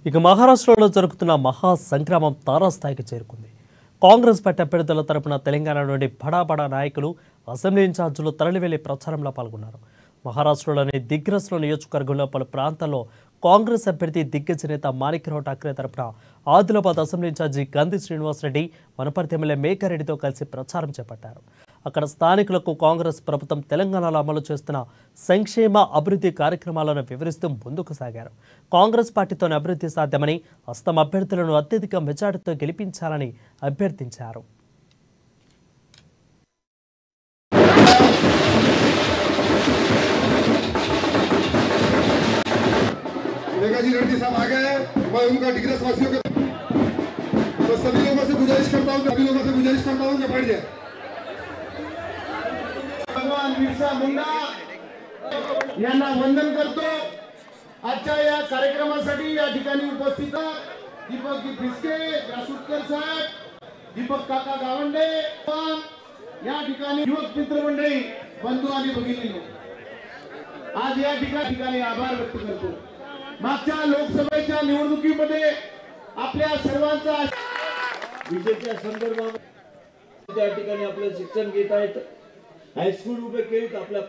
ఇక మహారాష్ట్రలో జరుగుతున్న మహా సంగ్రామం తారాస్థాయికి చేరుకుంది. కాంగ్రెస్ పార్టీ అభ్యర్థుల తరపున తెలంగాణ నుండి బడా నాయకులు అసెంబ్లీ ఇన్ఛార్జీలు తరలివెళ్లి ప్రచారంలో పాల్గొన్నారు. మహారాష్ట్రలోని దిగ్రస్లో నియోజకవర్గంలో పలు ప్రాంతాల్లో కాంగ్రెస్ అభ్యర్థి దిగ్గజ నేత మాణిక్రావు ఠాక్రే తరపున Adilabad assembly incharge Gandhi Srinivasa Reddy, Wanaparthy MLA మేకారెడ్డితో కలిసి ప్రచారం చేపట్టారు. అక్కడ స్థానికులకు కాంగ్రెస్ ప్రభుత్వం తెలంగాణలో అమలు చేస్తున్న సంక్షేమ అభివృద్ధి కార్యక్రమాలను వివరిస్తూ ముందుకు సాగారు. కాంగ్రెస్ పార్టీతోనే అభివృద్ధి సాధ్యమని, హస్తం అభ్యర్థులను అత్యధిక మెజార్టీతో గెలిపించాలని అభ్యర్థించారు. रेड्डी साहब आ गए। मैं उनका डिग्रस वासियों के तो सभी लोगों से गुजारिश करता हूँ कि बैठ जाए। भगवान बिरसा मुंडा यांना वंदन करतो। आजच्या या कार्यक्रमासाठी या ठिकाणी उपस्थित दीपक फिसके, रासुटकर साहेब, दीपक काका गावंडे, या ठिकाणी युवक मित्र मंडळी, बंधू आणि भगिनींनो, आज या ठिकाणी आभार व्यक्त करतो। मागच्या लोकसभेच्या निवडणुकीमध्ये आपल्या सर्वांचा विजेच्या संदर्भात त्या ठिकाणी आपले शिक्षण घेत आहेत, हायस्कूल उभे केलेत, आपल्या